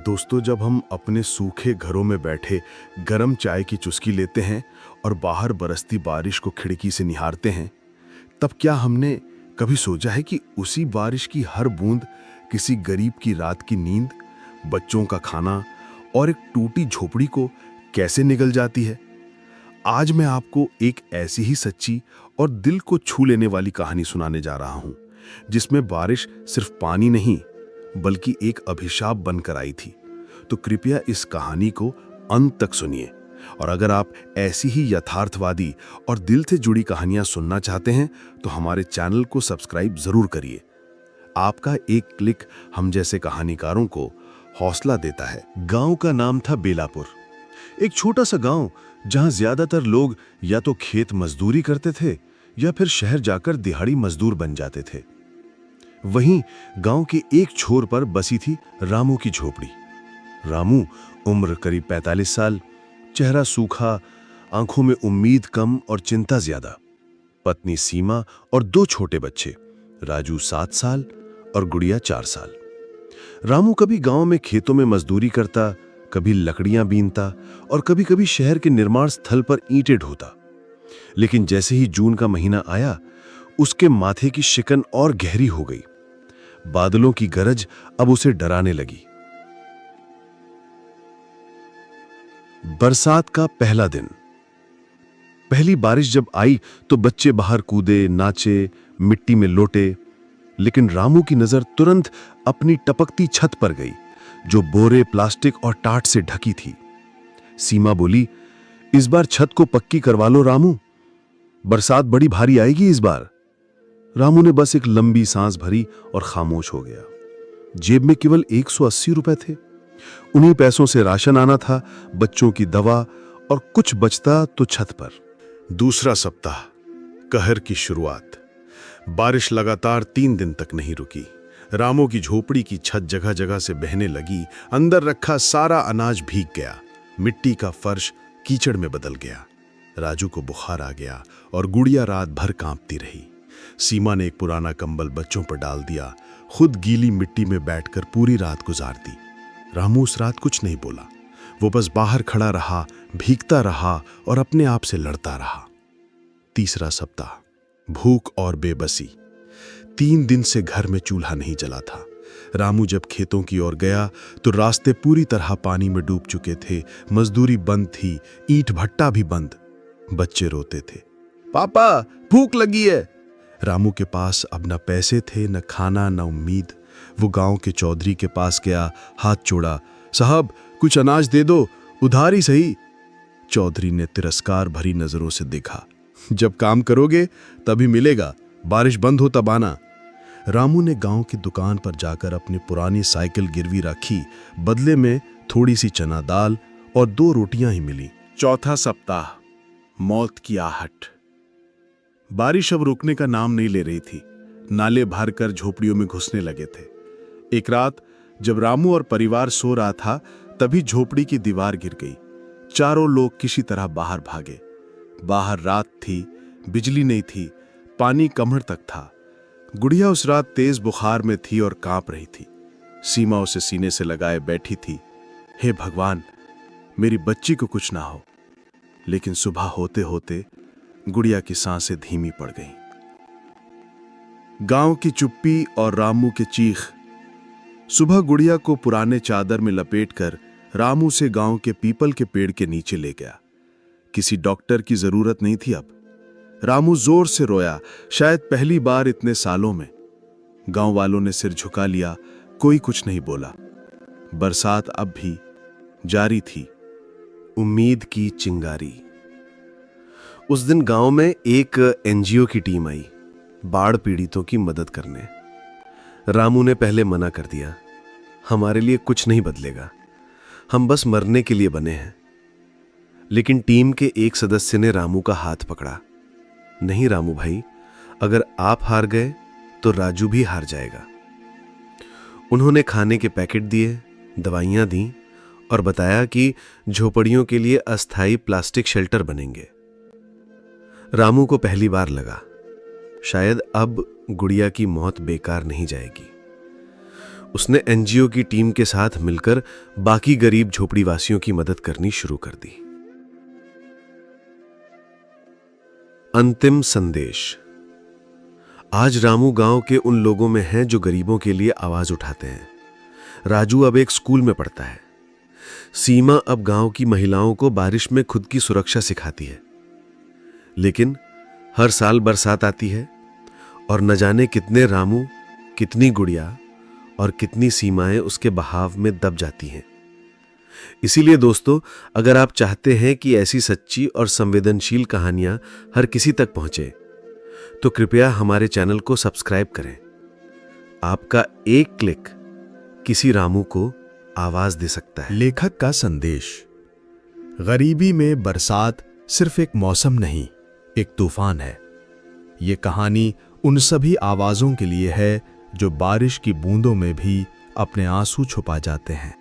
दोस्तों, जब हम अपने सूखे घरों में बैठे गरम चाय की चुस्की लेते हैं और बाहर बरसती बारिश को खिड़की से निहारते हैं, तब क्या हमने कभी सोचा है कि उसी बारिश की हर बूंद किसी गरीब की रात की नींद, बच्चों का खाना और एक टूटी झोपड़ी को कैसे निगल जाती है। आज मैं आपको एक ऐसी ही सच्ची और दिल को छू लेने वाली कहानी सुनाने जा रहा हूं, जिसमें बारिश सिर्फ पानी नहीं बल्कि एक अभिशाप बनकर आई थी। तो कृपया इस कहानी को अंत तक सुनिए, और अगर आप ऐसी ही यथार्थवादी और दिल से जुड़ी कहानियां सुनना चाहते हैं तो हमारे चैनल को सब्सक्राइब जरूर करिए। आपका एक क्लिक हम जैसे कहानीकारों को हौसला देता है। गांव का नाम था बेलापुर, एक छोटा सा गांव जहां ज्यादातर लोग या तो खेत मजदूरी करते थे या फिर शहर जाकर दिहाड़ी मजदूर बन जाते थे। वहीं गांव के एक छोर पर बसी थी रामू की झोपड़ी। रामू उम्र करीब 45 साल, चेहरा सूखा, आंखों में उम्मीद कम और चिंता ज्यादा। पत्नी सीमा और 2 छोटे बच्चे, राजू 7 साल और गुड़िया 4 साल। रामू कभी गांव में खेतों में मजदूरी करता, कभी लकड़ियां बीनता और कभी-कभी शहर के निर्माण स्थल पर ईंटें ढोता। लेकिन जैसे ही जून का महीना आया, उसके माथे की शिकन और गहरी हो गई। बादलों की गरज अब उसे डराने लगी। बरसात का पहला दिन। पहली बारिश जब आई तो बच्चे बाहर कूदे, नाचे, मिट्टी में लोटे। लेकिन रामू की नजर तुरंत अपनी टपकती छत पर गई, जो बोरे, प्लास्टिक और टाट से ढकी थी। सीमा बोली, इस बार छत को पक्की करवा लो रामू, बरसात बड़ी भारी आएगी इस बार। रामू ने बस एक लंबी सांस भरी और खामोश हो गया। जेब में केवल 180 रुपए थे। उन्हीं पैसों से राशन आना था, बच्चों की दवा, और कुछ बचता तो छत पर। दूसरा सप्ताह, कहर की शुरुआत। बारिश लगातार 3 दिन तक नहीं रुकी। रामू की झोपड़ी की छत जगह जगह से बहने लगी। अंदर रखा सारा अनाज भीग गया। मिट्टी का फर्श कीचड़ में बदल गया। राजू को बुखार आ गया और गुड़िया रात भर कांपती रही। सीमा ने एक पुराना कंबल बच्चों पर डाल दिया, खुद गीली मिट्टी में बैठकर पूरी रात गुजार दी। रामू उस रात कुछ नहीं बोला। वो बस बाहर खड़ा रहा, भीगता रहा और अपने आप से लड़ता रहा। तीसरा सप्ताह, भूख और बेबसी। 3 दिन से घर में चूल्हा नहीं जला था। रामू जब खेतों की ओर गया तो रास्ते पूरी तरह पानी में डूब चुके थे। मजदूरी बंद थी, ईंट भट्टा भी बंद। बच्चे रोते थे, पापा भूख लगी है। रामू के पास अब न पैसे थे, न खाना, न उम्मीद। वो गांव के चौधरी के पास गया, हाथ जोड़ा, साहब कुछ अनाज दे दो, उधार ही सही। चौधरी ने तिरस्कार भरी नजरों से देखा, जब काम करोगे तभी मिलेगा, बारिश बंद हो तब आना। रामू ने गांव की दुकान पर जाकर अपनी पुरानी साइकिल गिरवी रखी। बदले में थोड़ी सी चना दाल और 2 रोटियां ही मिली। चौथा सप्ताह, मौत की आहट। बारिश अब रुकने का नाम नहीं ले रही थी। नाले भरकर झोपड़ियों में घुसने लगे थे। एक रात जब रामू और परिवार सो रहा था, तभी झोपड़ी की दीवार गिर गई। चारों लोग किसी तरह बाहर भागे। बाहर रात थी, बिजली नहीं थी, पानी कमर तक था। गुड़िया उस रात तेज बुखार में थी और कांप रही थी। सीमा उसे सीने से लगाए बैठी थी। हे भगवान, मेरी बच्ची को कुछ ना हो। लेकिन सुबह होते होते गुड़िया की सांसें धीमी पड़ गईं। गांव की चुप्पी और रामू के चीख। सुबह गुड़िया को पुराने चादर में लपेटकर रामू से गांव के पीपल के पेड़ के नीचे ले गया। किसी डॉक्टर की जरूरत नहीं थी अब। रामू जोर से रोया, शायद पहली बार इतने सालों में। गांव वालों ने सिर झुका लिया, कोई कुछ नहीं बोला। बरसात अब भी जारी थी, उम्मीद की चिंगारी। उस दिन गांव में एक एनजीओ की टीम आई, बाढ़ पीड़ितों की मदद करने। रामू ने पहले मना कर दिया, हमारे लिए कुछ नहीं बदलेगा, हम बस मरने के लिए बने हैं। लेकिन टीम के एक सदस्य ने रामू का हाथ पकड़ा। नहीं रामू भाई, अगर आप हार गए तो राजू भी हार जाएगा। उन्होंने खाने के पैकेट दिए, दवाइयां दी और बताया कि झोपड़ियों के लिए अस्थायी प्लास्टिक शेल्टर बनेंगे। रामू को पहली बार लगा, शायद अब गुड़िया की मौत बेकार नहीं जाएगी। उसने एनजीओ की टीम के साथ मिलकर बाकी गरीब झोपड़ीवासियों की मदद करनी शुरू कर दी। अंतिम संदेश। आज रामू गांव के उन लोगों में है जो गरीबों के लिए आवाज उठाते हैं। राजू अब एक स्कूल में पढ़ता है। सीमा अब गांव की महिलाओं को बारिश में खुद की सुरक्षा सिखाती है। लेकिन हर साल बरसात आती है और न जाने कितने रामू, कितनी गुड़िया और कितनी सीमाएं उसके बहाव में दब जाती हैं। इसीलिए दोस्तों, अगर आप चाहते हैं कि ऐसी सच्ची और संवेदनशील कहानियां हर किसी तक पहुंचे, तो कृपया हमारे चैनल को सब्सक्राइब करें। आपका एक क्लिक किसी रामू को आवाज दे सकता है। लेखक का संदेश। गरीबी में बरसात सिर्फ एक मौसम नहीं, एक तूफान है। ये कहानी उन सभी आवाजों के लिए है जो बारिश की बूंदों में भी अपने आंसू छुपा जाते हैं।